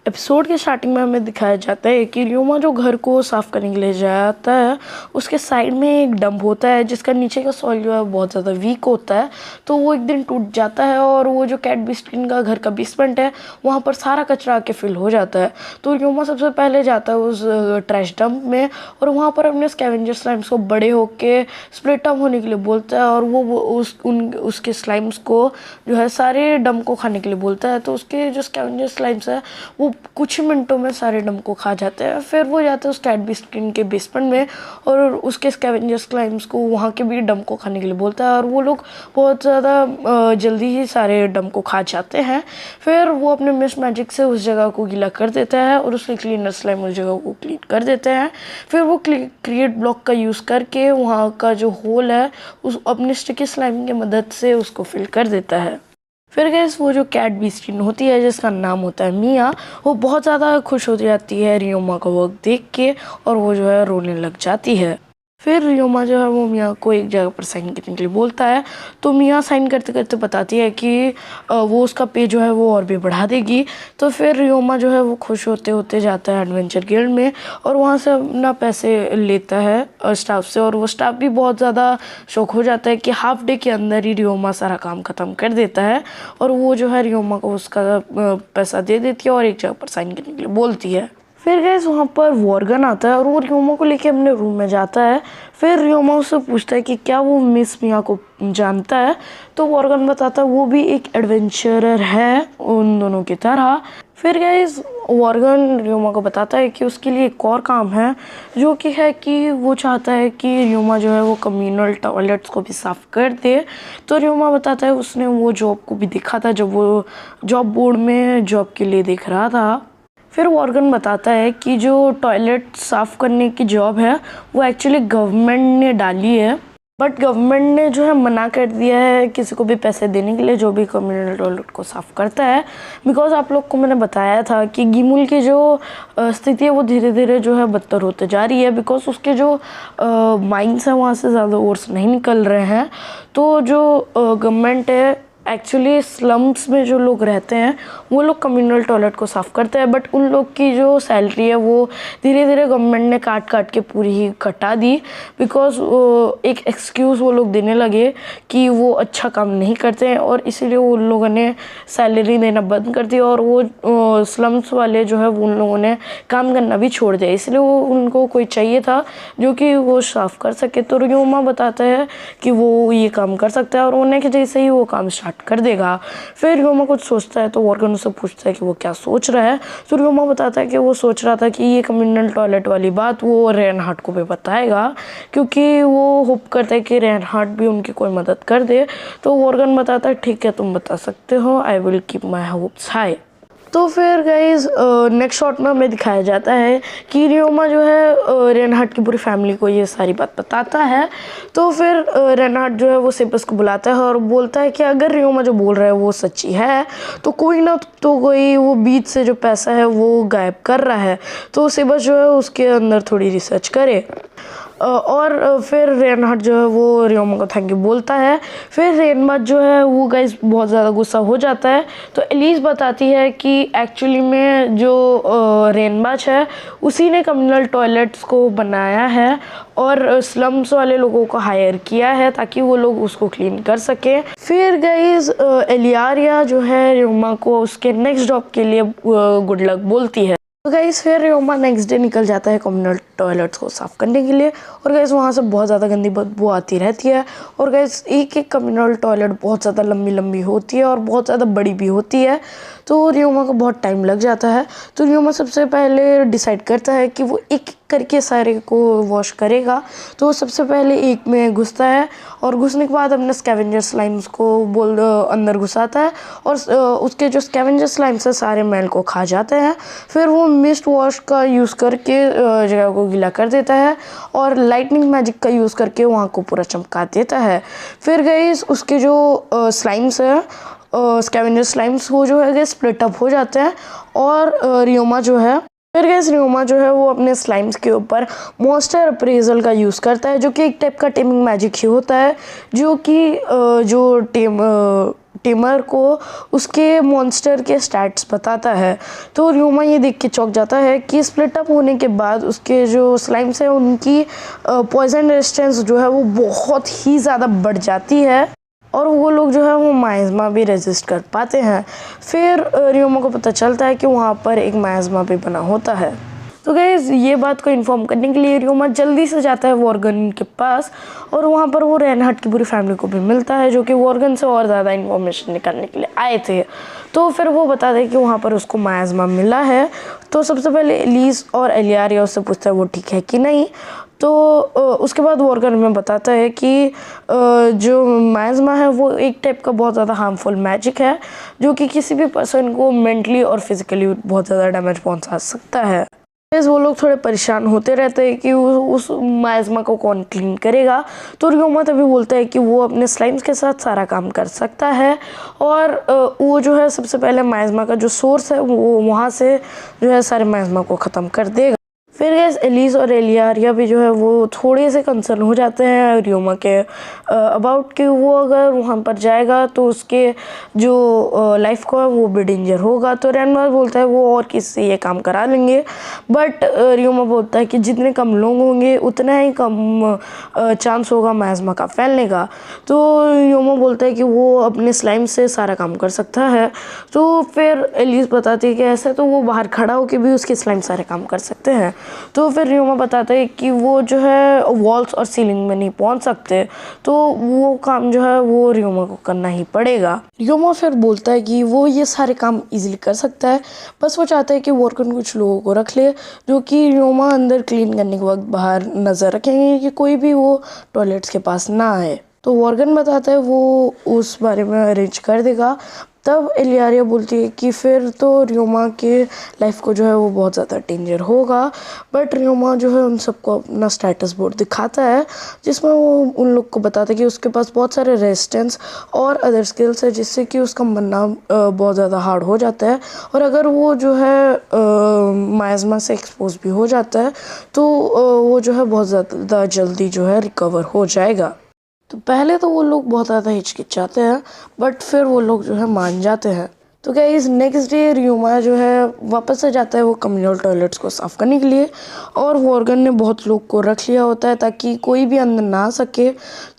Episode के starting में हमें दिखाया जाता है कि रियोमा जो घर को साफ़ करने के लिए जाता है उसके साइड में एक डंप होता है जिसका नीचे का सॉइल जो है बहुत ज़्यादा वीक होता है। तो वो एक दिन टूट जाता है और वो जो कैट बिस्किन का घर का बेसमेंट है वहाँ पर सारा कचरा आके फिल हो जाता है। तो रियोमा सबसे पहले जाता है उस ट्रैश डंप में और वहाँ पर अपने स्कैवेंजर स्लाइम्स को बड़े होके स्प्लिट अप होने के लिए बोलता है और वो उसके स्लाइम्स को जो है सारे डंप को खाने के लिए बोलता है। तो उसके जो स्कैवेंजर स्लाइम्स है वो कुछ ही मिनटों में सारे डंप को खा जाते हैं। फिर वो जाते हैं उस कैट बिस्किन के बेसमेंट में और उसके स्कैवेंजर स्लाइम्स को वहाँ के भी डंप को खाने के लिए बोलता है और वो लोग बहुत ज़्यादा जल्दी ही सारे डंप को खा जाते हैं। फिर वो अपने मिस्ट मैजिक से उस जगह को गीला कर देता है और उसके क्लीनर स्लाइम उस जगह को क्लीन कर देते हैं। फिर वो क्रिएट ब्लॉक का यूज़ करके वहाँ का जो होल है उस अपने स्टिकी स्लाइम की मदद से उसको फिल कर देता है। फिर गैस वो जो कैट बिस्किन होती है जिसका नाम होता है मिया, वो बहुत ज़्यादा खुश हो जाती है रियोमा का वर्क देख के और वो जो है रोने लग जाती है। फिर रियोमा जो है वो मिया को एक जगह पर साइन करने के लिए बोलता है। तो मिया साइन करते करते बताती है कि वो उसका पे जो है वो और भी बढ़ा देगी। तो फिर रियोमा जो है वो खुश होते होते जाता है एडवेंचर गिल्ड में और वहाँ से अपना पैसे लेता है स्टाफ से और वो स्टाफ भी बहुत ज़्यादा शौक हो जाता है कि हाफ डे के अंदर ही रियोमा सारा काम ख़त्म कर देता है और वो जो है रियोमा को उसका पैसा दे देती है और एक जगह पर साइन करने के लिए बोलती है। फिर गैस वहाँ पर वॉर्गन आता है और वो रियोमा को लेके अपने रूम में जाता है। फिर रियोमा उससे पूछता है कि क्या वो मिस मिया को जानता है। तो वॉर्गन बताता है वो भी एक एडवेंचरर है उन दोनों की तरह। फिर गैस वॉर्गन रियोमा को बताता है कि उसके लिए एक और काम है जो कि है कि वो चाहता है कि रियोमा जो है वो कम्युनल टॉयलेट्स को भी साफ़ कर दे। तो रियोमा बताता है उसने वो जॉब को भी देखा था जब वो जॉब बोर्ड में जॉब के लिए देख रहा था। फिर वॉर्गन बताता है कि जो टॉयलेट साफ़ करने की जॉब है वो एक्चुअली गवर्नमेंट ने डाली है, बट गवर्नमेंट ने जो है मना कर दिया है किसी को भी पैसे देने के लिए जो भी कम्युनल टॉयलेट को साफ़ करता है। बिकॉज आप लोग को मैंने बताया था कि गिमुल की जो स्थिति है वो धीरे धीरे जो है बदतर होते जा रही है बिकॉज उसके जो माइंस हैं वहाँ से ज़्यादा ओर्स नहीं निकल रहे हैं। तो जो गवर्नमेंट है एक्चुअली स्लम्स में जो लोग रहते हैं वो लोग कम्युनल टॉयलेट को साफ़ करते हैं, बट उन लोग की जो सैलरी है वो धीरे धीरे गवर्नमेंट ने काट काट के पूरी ही कटा दी बिकॉज एक एक्सक्यूज़ वो लोग देने लगे कि वो अच्छा काम नहीं करते हैं और इसीलिए उन लोगों ने सैलरी देना बंद कर दिया और वो स्लम्स वाले जो है उन लोगों ने काम करना भी छोड़ दिया। इसलिए वो उनको कोई चाहिए था जो कि वो साफ़ कर सके। तो रियोमा बताता है कि वो ये काम कर सकता है और उन्हें के जैसे ही वो काम स्टार्ट कर देगा। फिर रियोमा कुछ सोचता है तो वॉर्गन उससे पूछता है कि वो क्या सोच रहा है। तो रियोमा बताता है कि वो सोच रहा था कि ये कम्युनल टॉयलेट वाली बात वो रेनहार्ट को भी बताएगा क्योंकि वो होप करता है कि रेनहार्ट भी उनकी कोई मदद कर दे। तो वॉर्गन बताता है ठीक है तुम बता सकते हो, I will keep my hopes high. तो फिर गाइज नेक्स्ट शॉट में हमें दिखाया जाता है कि रियोमा जो है रेनहार्ट की पूरी फैमिली को ये सारी बात बताता है। तो फिर रेनहार्ट जो है वो सेबस को बुलाता है और बोलता है कि अगर रियोमा जो बोल रहा है वो सच्ची है तो कोई ना तो कोई वो बीच से जो पैसा है वो गायब कर रहा है। तो सेबस जो है उसके अंदर थोड़ी रिसर्च करे और फिर रेनहार्ट जो है वो रियोमा को थैंक यू बोलता है। फिर रेनहार्ट जो है वो गाइस बहुत ज़्यादा गुस्सा हो जाता है। तो एलिस बताती है कि एक्चुअली में जो रेनहार्ट है उसी ने कम्युनल टॉयलेट्स को बनाया है और स्लम्स वाले लोगों को हायर किया है ताकि वो लोग उसको क्लीन कर सकें। फिर गाइस एलियारिया जो है रियोमा को उसके नेक्स्ट जॉब के लिए गुड लक बोलती है। तो गाइस फिर रियोमा नेक्स्ट डे निकल जाता है कम्युनल टॉयलेट्स को साफ़ करने के लिए और गाइस वहाँ से बहुत ज़्यादा गंदी बदबू आती रहती है और गाइस एक एक कम्युनल टॉयलेट बहुत ज़्यादा लंबी लंबी होती है और बहुत ज़्यादा बड़ी भी होती है। तो रियोमा को बहुत टाइम लग जाता है। तो रियोमा सबसे पहले डिसाइड करता है कि वो एक करके सारे को वॉश करेगा। तो वो सबसे पहले एक में घुसता है और घुसने के बाद अपने स्कैवेंजर स्लाइम्स को अंदर घुसाता है और उसके जो स्कैवेंजर स्लाइम्स है सारे मैल को खा जाते हैं। फिर वो मिस्ट वॉश का यूज़ करके जगह को गीला कर देता है और लाइटनिंग मैजिक का यूज़ करके वहाँ को पूरा चमका देता है। फिर गाइस उसके जो स्लाइम्स है स्कैवेंजर स्लाइम्स वो जो है स्प्लिट अप हो जाते हैं और रियोमा जो है वो अपने स्लाइम्स के ऊपर मॉन्स्टर अप्रेजल का यूज़ करता है जो कि एक टाइप का टेमिंग मैजिक ही होता है जो कि जो टेमर को उसके मॉन्स्टर के स्टैट्स बताता है। तो र्यूमा ये देख के चौंक जाता है कि स्प्लिट अप होने के बाद उसके जो स्लाइम्स हैं उनकी पॉइजन रेजिस्टेंस जो है वो बहुत ही ज़्यादा बढ़ जाती है और वो लोग जो है वो माइज़मा भी रेजिस्ट कर पाते हैं। फिर र्यूमा को पता चलता है कि वहाँ पर एक माइज़मा भी बना होता है। तो गाइस ये बात को इन्फॉर्म करने के लिए र्यूमा जल्दी से जाता है वॉर्गन के पास और वहाँ पर वो रेनहार्ट की पूरी फैमिली को भी मिलता है जो कि वॉर्गन से और ज़्यादा इन्फॉर्मेशन निकालने के लिए आए थे। तो फिर वो बताते हैं कि वहाँ पर उसको माइज़मा मिला है। तो सबसे पहले एलिस और एलियारिया उससे पूछता है वो ठीक है कि नहीं। तो उसके बाद वॉर्गन में बताता है कि जो माइज़मा है वो एक टाइप का बहुत ज़्यादा हार्मफुल मैजिक है जो कि किसी भी पर्सन को मेंटली और फिजिकली बहुत ज़्यादा डैमेज पहुंचा सकता है। वो लोग थोड़े परेशान होते रहते हैं कि उस माइज़मा को कौन क्लीन करेगा। तो र्यूमा तभी बोलता है कि वो अपने स्लाइम्स के साथ सारा काम कर सकता है और वो जो है सबसे पहले माइज़मा का जो सोर्स है वो वहाँ से जो है सारे माइज़मा को ख़त्म कर देगा। फिर गैस एलिस और एलियारिया भी जो है वो थोड़े से कंसर्न हो जाते हैं र्यूमा के अबाउट कि वो अगर वहाँ पर जाएगा तो उसके जो लाइफ को है वो भी डेंजर होगा। तो रेनवार बोलता है वो और किसी से ये काम करा लेंगे, बट र्यूमा बोलता है कि जितने कम लोग होंगे उतना ही कम चांस होगा माइज़मा का फैलने का। तो र्यूमा बोलता है कि वो अपने स्लाइम से सारा काम कर सकता है। तो फिर एलिस बताती है कि ऐसे तो वो बाहर खड़ा होकर भी उसके स्लाइम सारे काम कर सकते हैं। तो फिर र्यूमा बताता है कि वो जो है वॉल्स और सीलिंग में नहीं पहुंच सकते, तो वो काम जो है वो र्यूमा को करना ही पड़ेगा। र्यूमा फिर बोलता है कि वो ये सारे काम इजीली कर सकता है, बस वो चाहता है कि वॉर्गन कुछ लोगों को रख ले जो कि र्यूमा अंदर क्लीन करने के वक्त बाहर नज़र रखेंगे कि कोई भी वो टॉयलेट्स के पास ना आए। तो वॉर्गन बताता है वो उस बारे में अरेंज कर देगा। तब एलियारिया बोलती है कि फिर तो र्यूमा के लाइफ को जो है वो बहुत ज़्यादा डेंजर होगा, बट र्यूमा जो है उन सबको अपना स्टेटस बोर्ड दिखाता है जिसमें वो उन लोग को बताता है कि उसके पास बहुत सारे रेजिस्टेंस और अदर स्किल्स है जिससे कि उसका मरना बहुत ज़्यादा हार्ड हो जाता है और अगर वो जो है माइज़मा से एक्सपोज भी हो जाता है तो वो जो है बहुत ज़्यादा जल्दी जो है रिकवर हो जाएगा। तो पहले तो वो लोग बहुत ज़्यादा हिचकिचाते हैं, बट फिर वो लोग जो है मान जाते हैं। तो क्या इस नेक्स्ट डे र्यूमा जो है वापस से जाता है वो कम्युनल टॉयलेट्स को साफ़ करने के लिए और वॉर्गन ने बहुत लोग को रख लिया होता है ताकि कोई भी अंदर ना आ सके।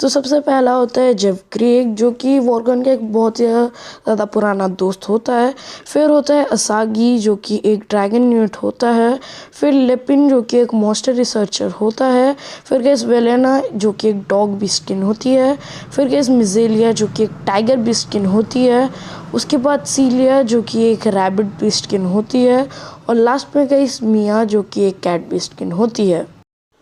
तो सबसे पहला होता है जेफ क्रेग जो कि वॉर्गन का एक बहुत ही ज़्यादा पुराना दोस्त होता है। फिर होता है असागी जो कि एक ड्रैगन यूनिट होता है। फिर लेपिन जो कि एक मॉन्स्टर रिसर्चर होता है। फिर गैस वेलेना जो कि एक डॉग बिस्किन होती है। फिर गैस मिजेलिया जो कि एक टाइगर बिस्किन होती है। उसके बाद सीलिया जो कि एक रैबिट बिस्किन होती है और लास्ट में गाइस मिया जो कि एक कैट बिस्किन होती है।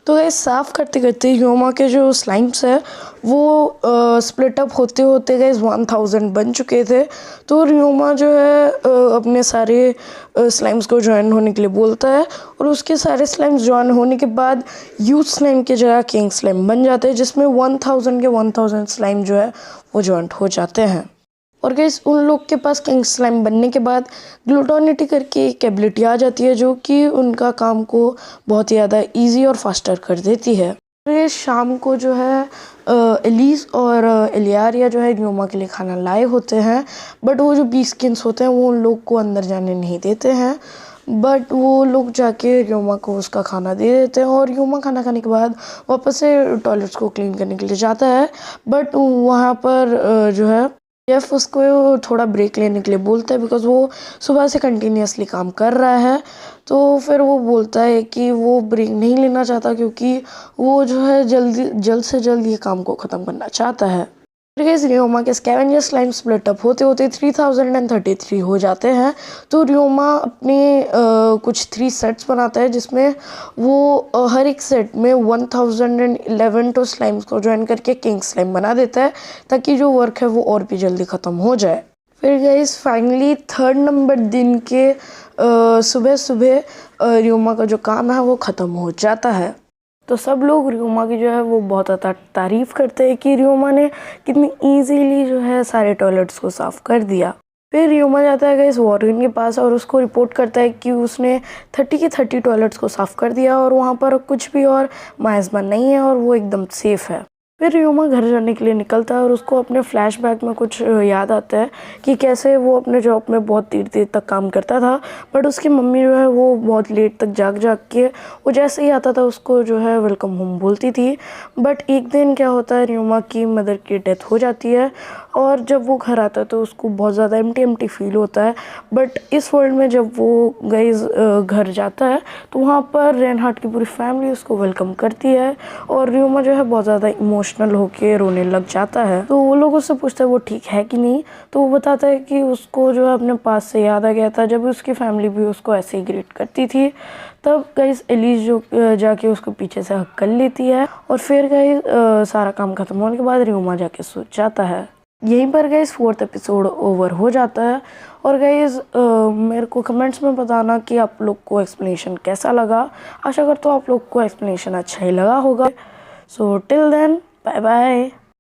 तो गाइस साफ़ करते करते र्यूमा के जो स्लाइम्स है वो स्प्लिट अप होते होते गाइस 1000 बन चुके थे। तो र्यूमा जो है अपने सारे स्लाइम्स को ज्वाइन होने के लिए बोलता है और उसके सारे स्लाइम्स ज्वाइन होने के बाद यूथ स्लाइम की जगह किंग स्लाइम बन जाते हैं जिसमें 1000 के 1000 स्लाइम जो है वो ज्वाइंट हो जाते हैं। और गाइस उन लोग के पास किंग स्लाइम बनने के बाद ग्लूटोनिटी करके एक एबिलिटी आ जाती है जो कि उनका काम को बहुत ही ज़्यादा इजी और फास्टर कर देती है। तो ये शाम को जो है एलिस और एलियारिया जो है र्यूमा के लिए खाना लाए होते हैं, बट वो जो बीस्किन्स होते हैं वो उन लोग को अंदर जाने नहीं देते हैं, बट वो लोग जाके र्यूमा को उसका खाना दे देते हैं और र्यूमा खाना खाने के बाद वापस से टॉयलेट्स को क्लीन करने के लिए जाता है। बट वहाँ पर जो है जेफ उसको थोड़ा ब्रेक लेने के लिए बोलता है बिकॉज़ वो सुबह से कंटिन्यूसली काम कर रहा है। तो फिर वो बोलता है कि वो ब्रेक नहीं लेना चाहता क्योंकि वो जो है जल्द से जल्द ये काम को ख़त्म करना चाहता है। फिर गाइस र्यूमा के स्कैवेंजर स्लाइम स्प्लिट अप होते होते 3033 हो जाते हैं। तो र्यूमा अपने कुछ 3 सेट्स बनाता है जिसमें वो हर एक सेट में 1011 तो स्लाइम्स को ज्वाइन करके किंग स्लाइम बना देता है ताकि जो वर्क है वो और भी जल्दी ख़त्म हो जाए। फिर गाइस फाइनली 3rd नंबर दिन के सुबह सुबह र्यूमा का जो काम है वो ख़त्म हो जाता है। तो सब लोग र्यूमा की जो है वो बहुत ज़्यादा तारीफ़ करते हैं कि र्यूमा ने कितनी इजीली जो है सारे टॉयलेट्स को साफ़ कर दिया। फिर र्यूमा जाता है गाइस वॉर्गन के पास और उसको रिपोर्ट करता है कि उसने 30 के 30 टॉयलेट्स को साफ़ कर दिया और वहाँ पर कुछ भी और माइज़मा नहीं है और वो एकदम सेफ़ है। फिर रियोमा घर जाने के लिए निकलता है और उसको अपने फ्लैशबैक में कुछ याद आता है कि कैसे वो अपने जॉब में बहुत देर देर तक काम करता था, बट उसकी मम्मी जो है वो बहुत लेट तक जाग जाग के वो जैसे ही आता था उसको जो है वेलकम होम बोलती थी। बट एक दिन क्या होता है, रियोमा की मदर की डेथ हो जाती है और जब वो घर आता है तो उसको बहुत ज़्यादा एम्प्टी एम्प्टी फील होता है। बट इस वर्ल्ड में जब वो गाइस घर जाता है तो वहाँ पर रेनहार्ट की पूरी फैमिली उसको वेलकम करती है और रियोमा जो है बहुत ज़्यादा इमोशनल होके रोने लग जाता है। तो वो लोग उससे पूछते हैं वो ठीक है कि नहीं, तो वो बताता है कि उसको जो है अपने पास से याद आ गया था जब उसकी फैमिली भी उसको ऐसे ही ग्रीट करती थी। तब गाइस एलिस जो जाके उसको पीछे से हक कर लेती है और फिर गाइस सारा काम खत्म होने के बाद रियोमा जाके सो जाता है। यहीं पर गाइस 4th एपिसोड ओवर हो जाता है। और गाइस मेरे को कमेंट्स में बताना कि आप लोग को एक्सप्लेनेशन कैसा लगा। आशा करता हूँ आप लोग को एक्सप्लेनेशन अच्छा ही लगा होगा। So till then bye bye.